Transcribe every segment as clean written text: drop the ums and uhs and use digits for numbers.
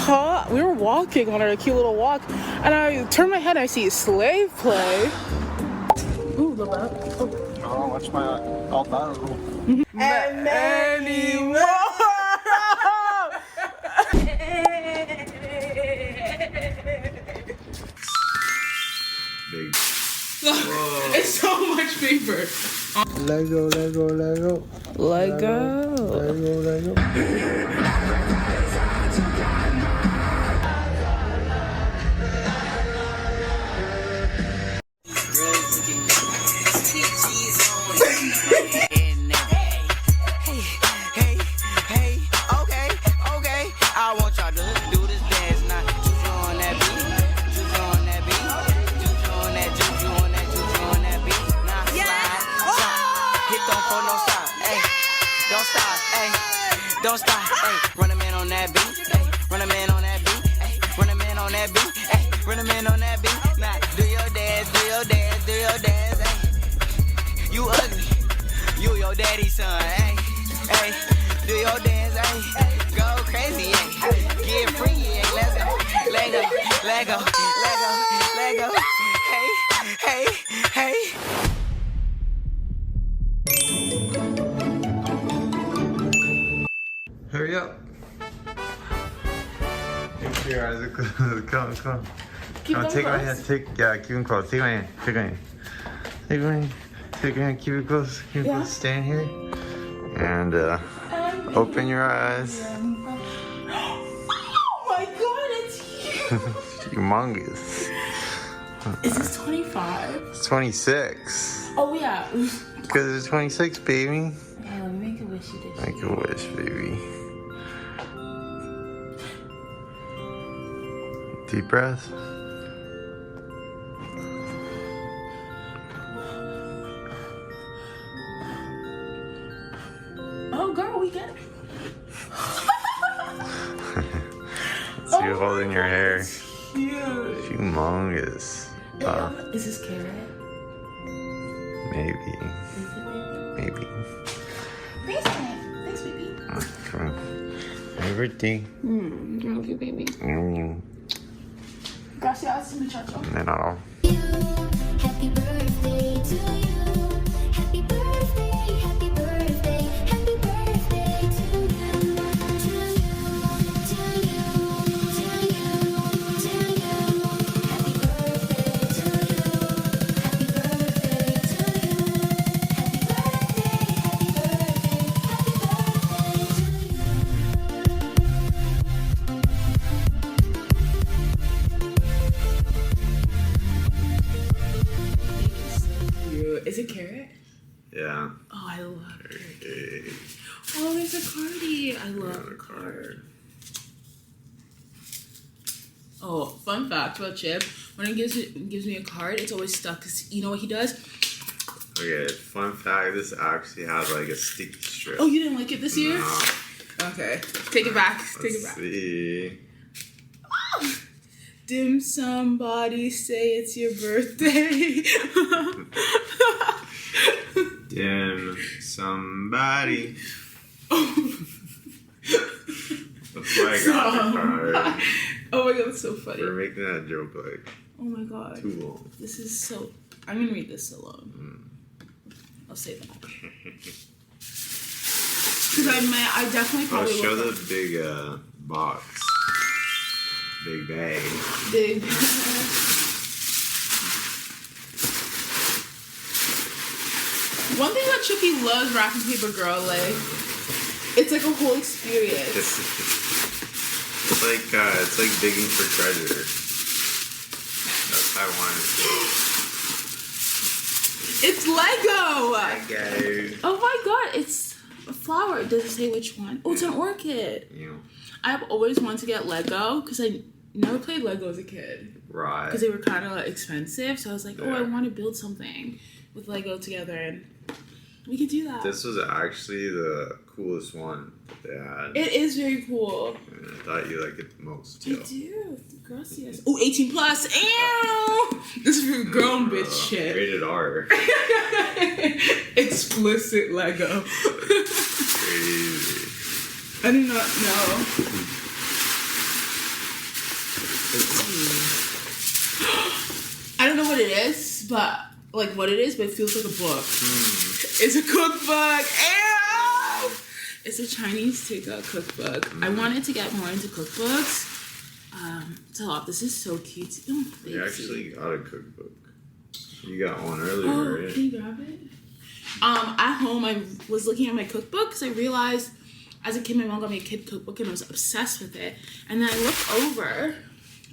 Huh? We were walking on our cute little walk, and I turn my head and I see a slave play. Ooh, the lap. Oh, watch my Altano. And many more! Big. It's so much paper. Lego, Lego, Lego. Lego. Lego, Lego. Don't stop, hey, run a man on that beat, hey, run a man on that beat, hey, run a man on that beat, hey, run a man on that beat, now do your dance, do your dance, do your dance, hey, you ugly, you your daddy's son, hey, hey, do your dance, hey, go crazy, hey, get free, hey, let's go, Lego, Lego, Lego, Lego, hey, hey, hey. Hurry up. Keep your eyes closed. Come, come. Keep them take my closed? hand. Keep them closed. Take my hand. Take my hand. Take my hand. Take your hand. Keep it close. Keep it close. Stand here. And open your eyes. Oh my god, it's huge! Humongous. Is this 25? It's 26. Oh yeah. Because it's 26, baby. Yeah, let me make a wish you did. Make a wish, baby. Deep breath. Oh girl, we get it. So you're holding your hair. It's huge. Humongous. Is this carrot? Maybe. Is it baby? Maybe. Thanks, baby. Come on. Everything. I love you, baby. And Gracias, muchacho. then all. Happy birthday to you. Happy birthday, happy birthday, happy birthday to you. To you, to you, to you, to you. Happy birthday to you. Happy birthday to you. Happy birthday, happy birthday, Is it carrot? Yeah. Oh, I love it. Okay. Oh, there's a cardie. I love a card. Oh, fun fact about Chip. When he gives me a card, it's always stuck. Because you know what he does? Okay, fun fact, this actually has like a sticky strip. Oh, you didn't like it this year? No. Okay. Take it back. Take it Let's back. see. Oh! Dim somebody say it's your birthday. Dim somebody. That's why I got the card. Oh my god, that's so funny. We're making that joke like Oh my god. too long. This is so... I'm gonna read this alone. I'll say that. Because I definitely I'll probably show look the big box. Big bag. big. One thing that Chippy loves wrapping paper girl, like, it's like a whole experience. It's like digging for treasure. That's how I want it to be. It's Lego! Lego. Oh my god, it's a flower. Does it say which one? Oh, it's an orchid. You know, I've always wanted to get Lego because I never played Lego as a kid. right. Because they were kind of expensive. So I was like, oh, I Yeah. want to build something with Lego together. And we could do that. This was actually the coolest one that they had. It is very cool. And I thought you liked it the most, I too. do. Gracias. Oh, 18 plus. Ew! This is for grown bitch shit. Rated R. Explicit Lego. Crazy. I do not know. I don't know what it is, but like what it is, but it feels like a book. It's a cookbook. Ew! It's a Chinese takeout cookbook. I wanted to get more into cookbooks. This is so cute. Oh, You actually got a cookbook. You got one earlier, right? Can you grab it? At home, I was looking at my cookbook because I realized as a kid, my mom got me a kid cookbook and I was obsessed with it. And then I looked over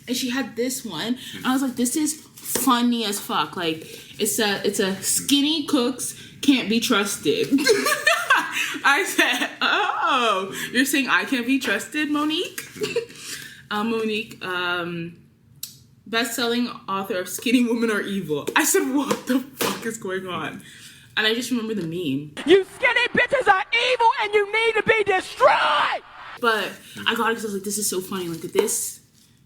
and she had this one. And I was like, this is funny as fuck. Like, it's a skinny cooks can't be trusted. I said, oh, you're saying I can't be trusted, Monique? Monique, best-selling author of Skinny Women Are Evil. I said, what the fuck is going on? And I just remember the meme. You skinny bitches are evil and you need to be destroyed! But I got it because I was like, this is so funny. Like, this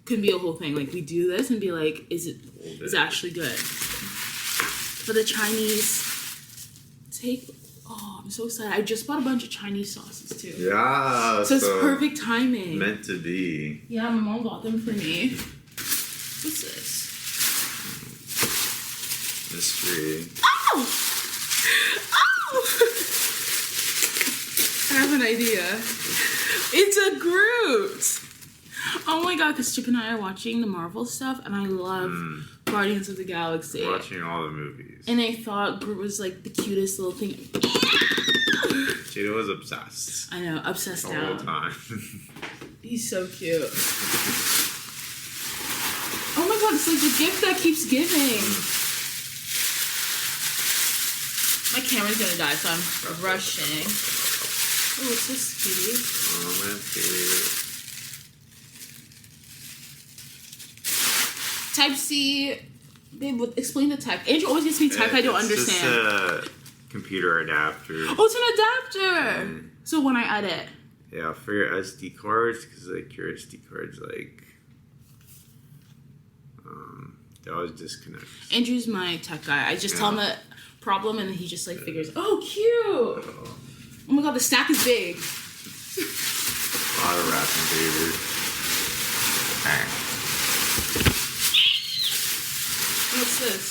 could be a whole thing. Like, we do this and be like, is it actually good? But the Chinese I'm so excited. I just bought a bunch of Chinese sauces too. Yeah. So it's perfect timing. Meant to be. Yeah, my mom got them for me. What's this? Mystery. Oh! I have an idea. It's a Groot! Oh my god, because Chip and I are watching the Marvel stuff and I love Guardians of the Galaxy. Watching all the movies. And I thought Groot was like the cutest little thing. Jada was obsessed. I know, obsessed The now. whole time. He's so cute. Oh my god, it's like the gift that keeps giving. My camera's gonna die, so I'm rushing. Oh, what's this, cutie? Oh, that's cute. Type C. Babe, explain the type. Andrew always gets me type I don't understand. It's just a computer adapter. Oh, it's an adapter! So when I edit. Yeah, for your SD cards, because like your SD cards, like, they always disconnect. Andrew's my tech guy. I just tell him the problem and then he just like figures, oh, cute! Oh my god, the stack is big. A lot of wrapping paper. Alright. What's this?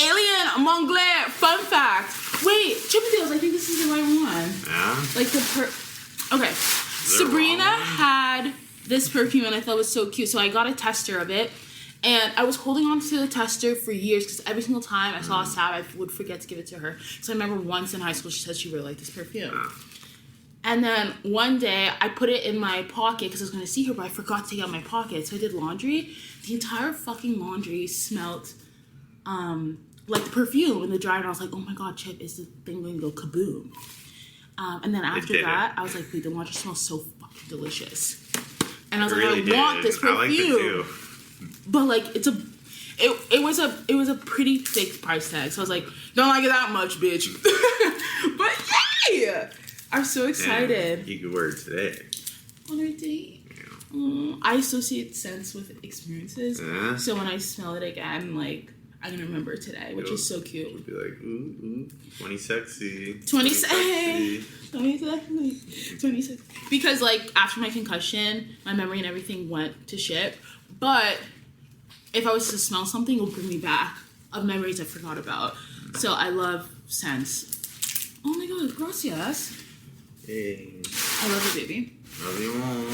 Alien Mongolian. Fun fact. Wait, Chippendales. I think this is the right one. Yeah? Like the Okay. Sabrina had this perfume and I thought it was so cute. So I got a tester of it. And I was holding on to the tester for years because every single time I saw a tab, I would forget to give it to her. So I remember once in high school, she said she really liked this perfume. And then one day, I put it in my pocket because I was going to see her, but I forgot to take out my pocket. So I did laundry. The entire fucking laundry smelled like the perfume in the dryer. And I was like, oh my god, Chip, is the thing going to go kaboom? And then after that, I was like, wait, the laundry smells so fucking delicious. And I was like, I want this perfume. I like it too. But like it was a pretty thick price tag. So I was like, don't like it that much, bitch. But yay! I'm so excited. Damn, you could wear it today. On our date. I associate scents with experiences. So when I smell it again, like I'm gonna remember today, which is so cute. You'll be like, ooh, 20 sexy. 20 sexy. Because like after my concussion, my memory and everything went to shit. But if I was to smell something, it would bring me back of memories I forgot about. So I love scents. Oh my god, gracias. Hey. I love you, baby. Love you all.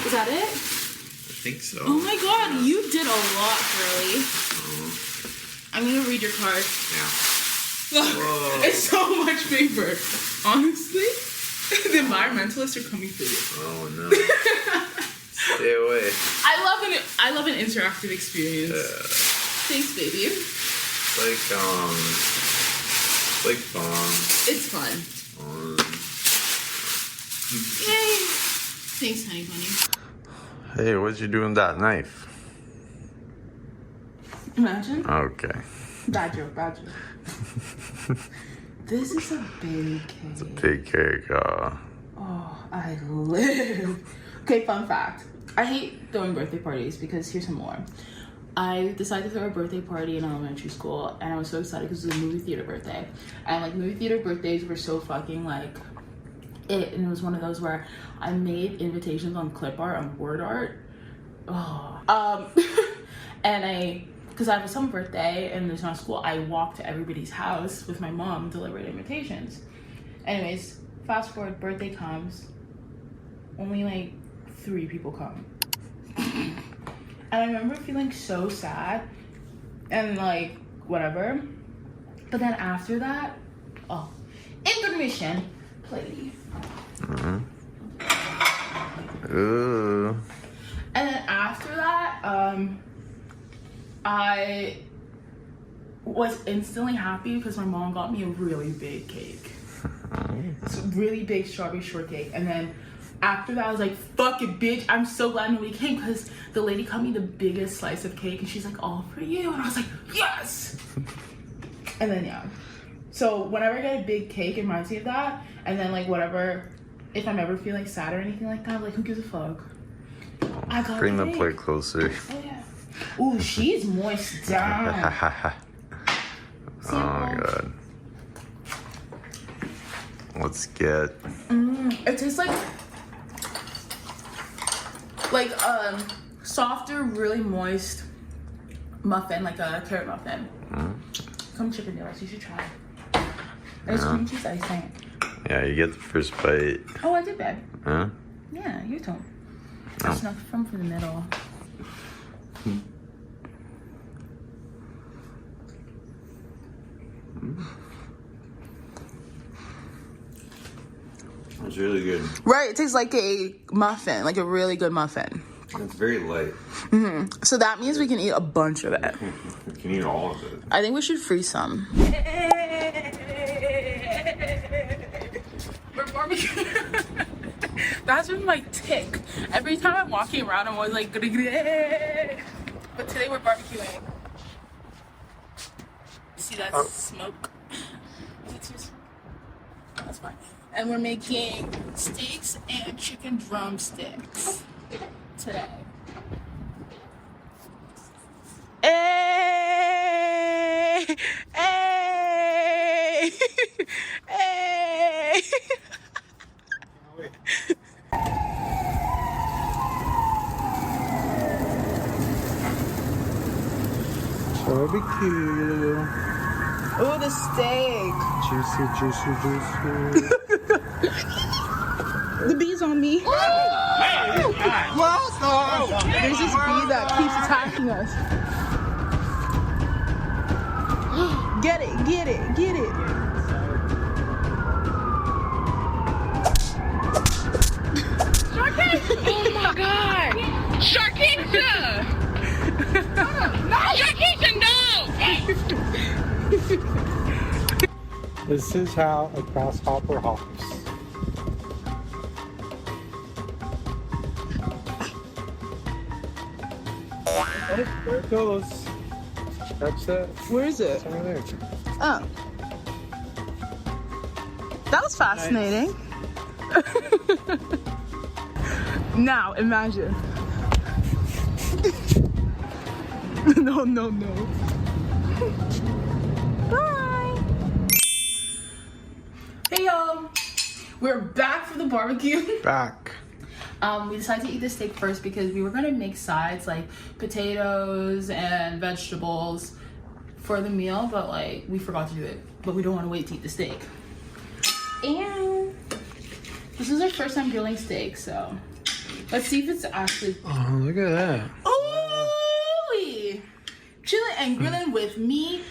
Is that it? I think so. Oh my god, you did a lot, girly. I'm gonna read your card. Yeah. Whoa. It's so much paper. Honestly, the environmentalists are coming for you. Oh no. Stay away. I love an interactive experience. Thanks, baby. It's like fun. It's fun. Yay! Thanks, honey bunny. Hey, what'd you do with that knife? Imagine. Okay. Bad joke. This is a big cake. It's a big cake. Oh, I live. Okay, fun fact. I hate throwing birthday parties because here's some more. I decided to throw a birthday party in elementary school and I was so excited because it was a movie theater birthday. And like movie theater birthdays were so fucking like it, and it was one of those where I made invitations on clip art, on word art. Oh. And because I have a summer birthday and there's not school, I walked to everybody's house with my mom, delivered invitations. Anyways, fast forward, birthday comes, only like 3 people come. And I remember feeling so sad and like whatever. But then after that, intermission, play. Ooh. And then after that, I was instantly happy because my mom got me a really big cake. It's a really big strawberry shortcake. And then after that, I was like, fuck it, bitch. I'm so glad nobody came because the lady cut me the biggest slice of cake and she's like, all for you. And I was like, yes! And then, yeah. So whenever I get a big cake, it reminds me of that. And then, like, whatever, if I'm ever feeling sad or anything like that, I'm like, who gives a fuck? I got Bring a the cake. plate closer. Oh, yeah. Ooh, she's moist down. Oh my god. Let's get. It tastes like softer, really moist muffin, like a carrot muffin. Some chicken noodles, you should try. And it's cream cheese icing. Yeah, you get the first bite. Oh, I did, babe. Huh? Yeah, you don't. I snuck from the middle. It's really good. Right, it tastes like a muffin, like a really good muffin. It's very light. So that means we can eat a bunch of it. You can eat all of it. I think we should freeze some. We're barbecuing. That's been my tick. Every time I'm walking around, I'm always like, but today we're barbecuing. See that smoke? Is it too smoke? That's fine. And we're making steaks and chicken drumsticks today. Hey! Hey! Hey! Barbecue. Ooh, the steak. Juicy, juicy, juicy. The bee's on me. There's this bee that keeps attacking us. Get it, get it, get it. Sharky! Oh my god! Sharkeisha! No! Sharkeisha, no! This is how a grasshopper hops. Oh, there it goes. That's it. Where is it? It's over there. Oh. That was fascinating. Now, imagine. No, no, no. Bye. Hey, y'all. We're back for the barbecue. Back. We decided to eat the steak first because we were gonna make sides like potatoes and vegetables for the meal, but like we forgot to do it. But we don't want to wait to eat the steak. And this is our first time grilling steak, so let's see if it's actually. Oh, look at that. Ooh! Chilling and grilling with me,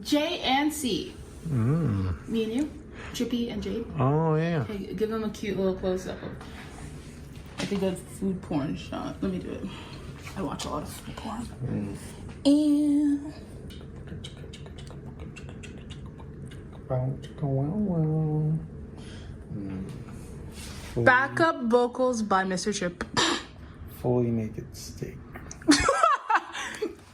J and C. Me and you, Chippy and Jade. Oh, yeah. Okay, give them a cute little close up of like a good food porn shot. Let me do it. I watch a lot of food porn. And backup vocals by Mr. Chip. Fully naked steak.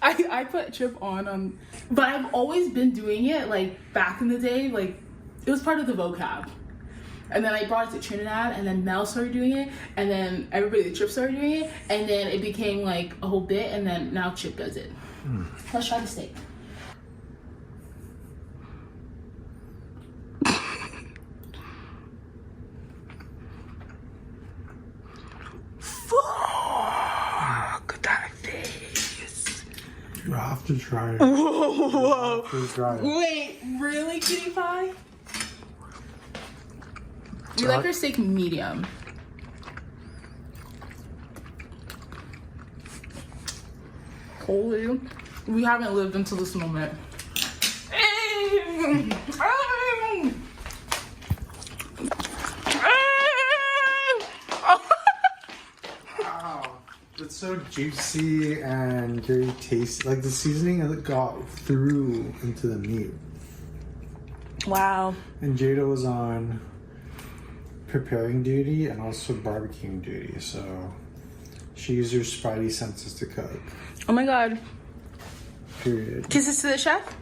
I put Chip on, but I've always been doing it like back in the day, like it was part of the vocab. And then I brought it to Trinidad, and then Mel started doing it, and then everybody at Chip started doing it, and then it became like a whole bit, and then now Chip does it. Let's try the steak. have to try it. Whoa. You have to try it. Wait, really, cutie pie? You like your steak medium. Holy, we haven't lived until this moment. Wow. It's so juicy and very tasty. Like the seasoning got through into the meat. Wow. And Jada was on preparing duty and also barbecuing duty, so she used her spidey senses to cook. Oh my god. Period. Kisses to the chef.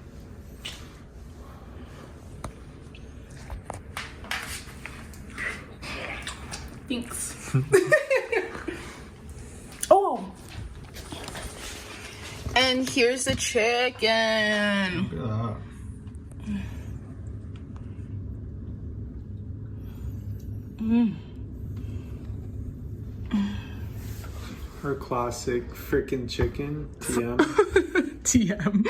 Thanks. Oh. And here's the chicken. Her classic freaking chicken, TM. TM.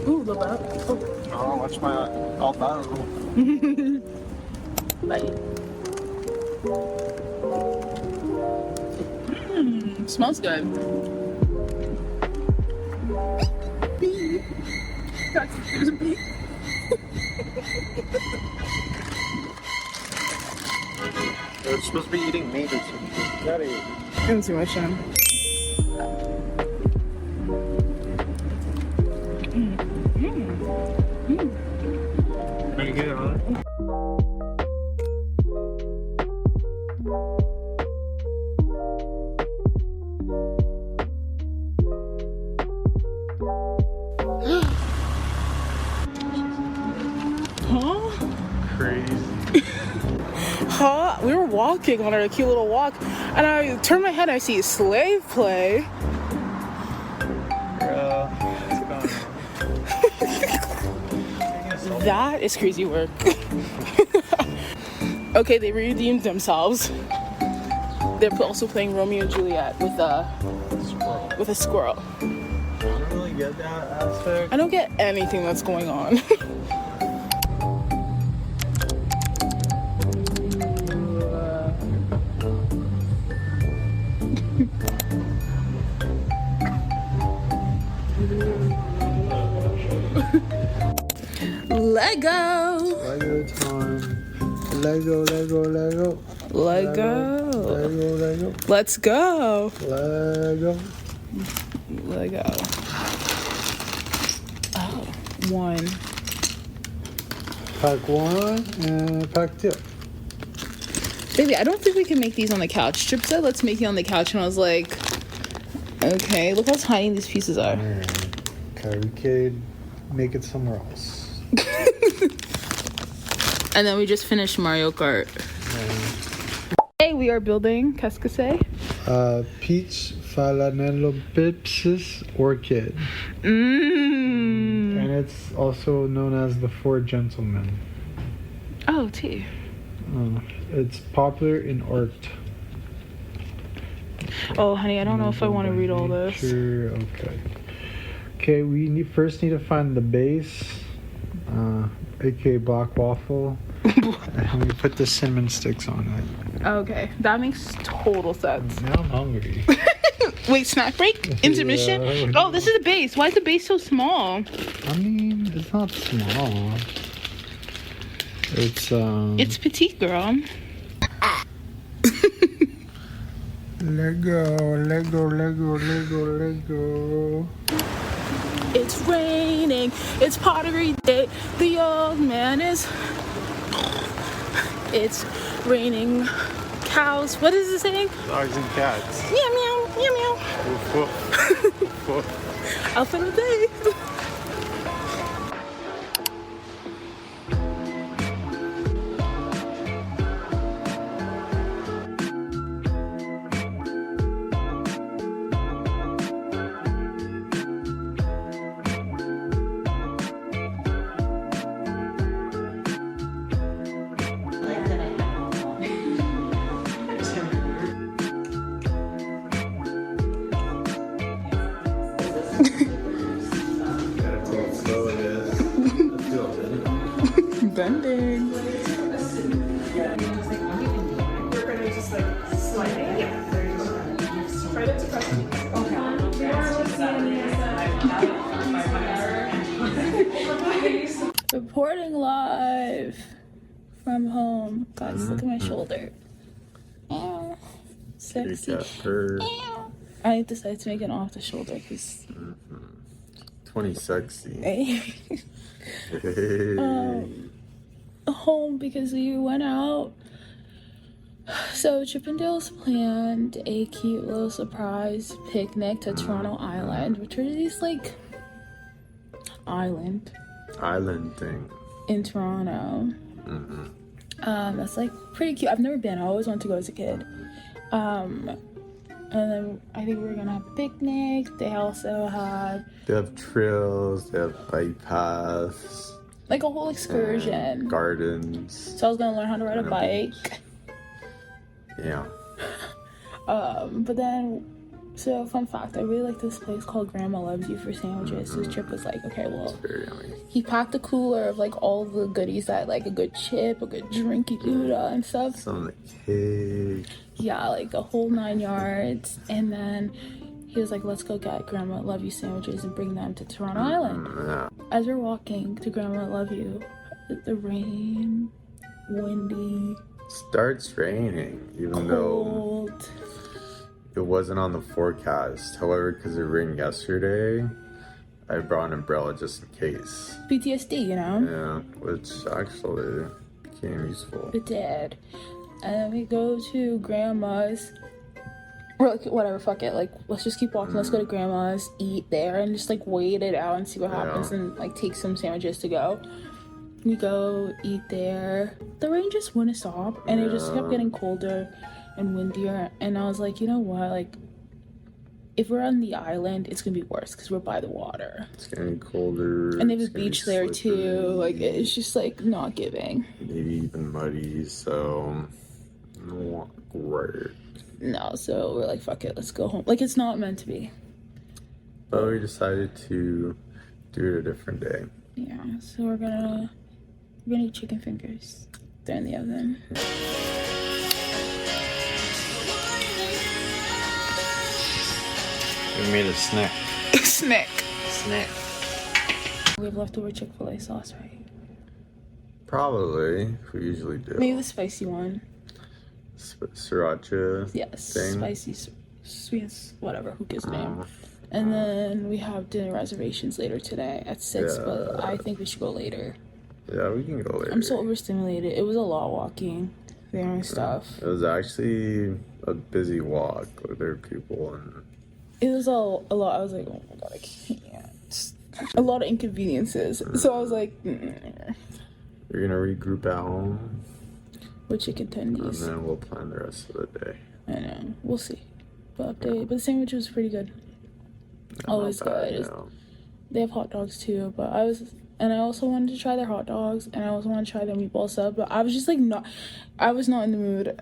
Ooh, the bell. Oh, watch my albaro. Bite. Smells good. Bee. There's a bee. They're supposed to be eating meat or something. Gotta eat. Didn't see much on. Pretty good, huh? Crazy. Huh? We were walking on our cute little walk, and I turned my head and I see a slave play. Girl, what's going on? That is crazy work. Okay, they redeemed themselves. They're also playing Romeo and Juliet with a squirrel. I don't really get that aspect. I don't get anything that's going on. Lego. Lego time. Lego, Lego, Lego. Lego. Lego, Lego. Let's go. Lego. Lego. Oh, one. Pack 1 and pack 2. Baby, I don't think we can make these on the couch. Trip said, let's make it on the couch. And I was like, okay, look how tiny these pieces are. Alright. Okay, we could make it somewhere else. And then we just finished Mario Kart. Hey, we are building, qu'est-ce que c'est? Peach Phalaenopsis orchid. And it's also known as the Four Gentlemen. Oh, tea. It's popular in art. Oh, honey, I don't know if I want to read all this. Sure, okay. Okay, we first need to find the base, aka black waffle, and we put the cinnamon sticks on it. Okay, that makes total sense. Now I'm hungry. Wait, snack break? Intermission? Yeah. Oh, this is the base. Why is the base so small? I mean, it's not small. It's petite, girl. Lego, Lego, Lego, Lego, Lego. It's raining. It's pottery day. The old man is. It's raining. Cows. What is it saying? Dogs and cats. Meow meow meow meow. Woof, woof. Woof. Outfit of the day. bending. Reporting live from home. Guys, look at my shoulder. Ow. Sexy. Ow. I decided to make it off the shoulder because 20 sexy. Home because we went out. So Chippendale's planned a cute little surprise picnic to Toronto Island, which are these like island thing in Toronto. That's like pretty cute. I've never been. I always wanted to go as a kid. And then I think we're gonna have a picnic. They also had They have trails, they have bike paths, like a whole excursion. gardens. So I was gonna learn how to ride a bike. Yeah. But then, so fun fact, I really like this place called Grandma Loves You for sandwiches. So Chip was like, okay, well, Very yummy. he packed a cooler of like all the goodies that like a good chip, a good drinky Gouda and stuff. Some of the cake. Yeah, like the whole 9 yards. And then he was like, let's go get Grandma Love You sandwiches and bring them to Toronto Island. Yeah. As we're walking to Grandma Love You, the rain, windy, Starts raining, even though cold. it wasn't on the forecast. However, because it rained yesterday, I brought an umbrella just in case. PTSD, you know? Yeah, which actually became useful. It did. And then we go to Grandma's. We're like, whatever, fuck it. Like, let's just keep walking. Let's go to Grandma's, eat there, and just like wait it out and see what happens, and like take some sandwiches to go. We go eat there. The rain just wouldn't stop, and it just kept getting colder and windier. And I was like, you know what? Like, if we're on the island, it's gonna be worse because we're by the water. It's getting colder. And they have it's a gonna beach be there slippery, too. Like, it's just like not giving. Maybe even muddy, so not great. No, so we're like, fuck it, let's go home. Like, it's not meant to be. But we decided to do it a different day. Yeah, so we're gonna eat chicken fingers. They're in the oven. We made a snack. Snack. Snack. We have leftover Chick-fil-A sauce, right? Probably. We usually do. Maybe the spicy one. Sriracha. Yes, thing. spicy, sweet, whatever. Who gives a damn? And then we have dinner reservations later today at 6, Yeah. but I think we should go later. Yeah, we can go later. I'm so overstimulated. It was a lot walking there and stuff. It was actually a busy walk. There were people and It was a lot. I was like, oh my god, I can't. A lot of inconveniences. So I was like, we're gonna regroup at home with chicken and tendies. then we'll plan the rest of the day. I know. We'll see. But update. But the sandwich was pretty good. Not Always bad, good. no. They have hot dogs too, but I also wanted to try their hot dogs, and I also wanted to try their meatball sub, but I was just like I was not in the mood.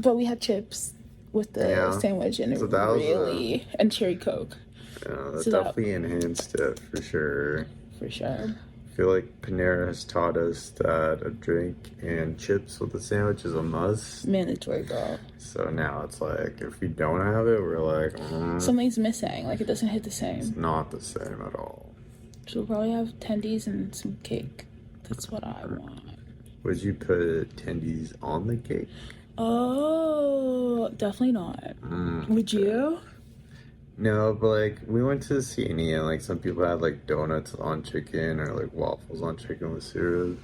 But we had chips with the sandwich, and So it that was really and cherry Coke. Yeah, that So that- definitely enhanced it for sure. For sure. I feel like Panera has taught us that a drink and chips with a sandwich is a must. Mandatory, girl. So now it's like, if we don't have it, we're like, Something's missing. Like, it doesn't hit the it's same. not the same at all. So we'll probably have tendies and some cake. That's what I want. Would you put tendies on the cake? Oh, definitely not. Would you? No, but like, we went to the CNE and like some people had like donuts on chicken or like waffles on chicken with syrup.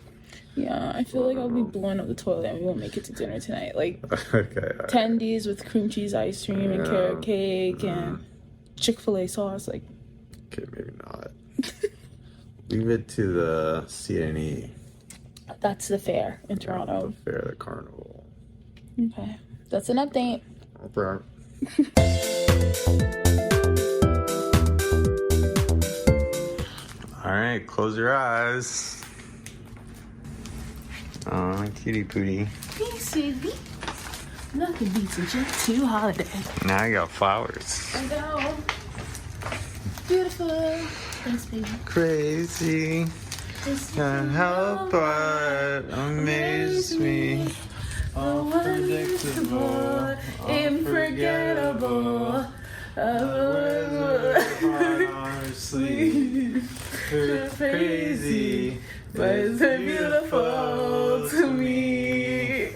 Yeah, I feel like I'll be blowing up the toilet and we won't make it to dinner tonight. Like, Okay. Alright. tendies with cream cheese ice cream and carrot cake and Chick-fil-A sauce. Like, Okay, maybe not. Leave it to the CNE. that's the fair in Toronto. The fair, the carnival. Okay, that's an update. Okay. All right, close your eyes. Oh, kitty pooty. Hey, sweetie. Nothing beats a Jet 2 holiday. Now I got flowers. I know. Beautiful. Thanks, baby. Crazy. Can't help but amaze me. Unpredictable, unforgettable. Honestly, it's crazy, but it's beautiful to me.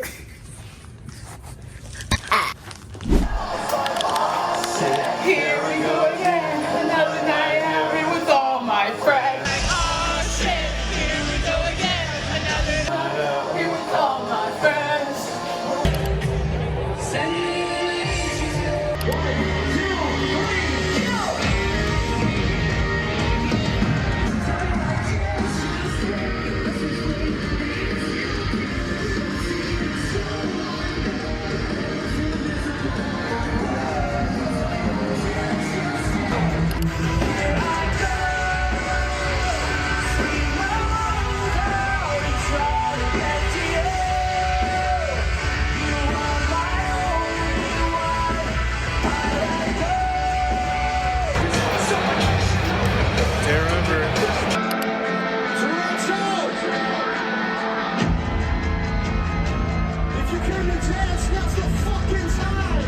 Here we go again, another night out here with all my friends. Oh shit, here we go again, another night out here with all my friends. If you came to dance, now's the fucking time.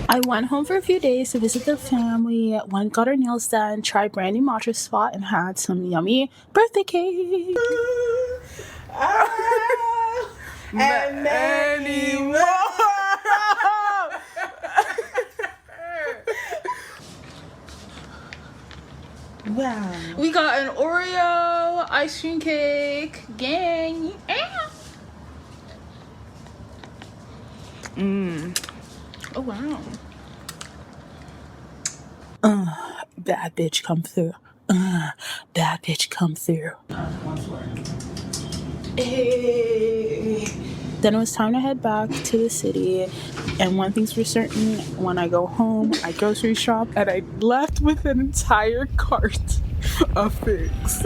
I went home for a few days to visit the family, went got our nails done, tried brand new mattress spot, and had some yummy birthday cake. And many more. Wow. We got an Oreo ice cream cake. Gang. Oh, wow. Bad bitch come through. Bad bitch come through. Hey. Then it was time to head back to the city. And one thing's for certain, when I go home, I grocery shop and I left with an entire cart of things.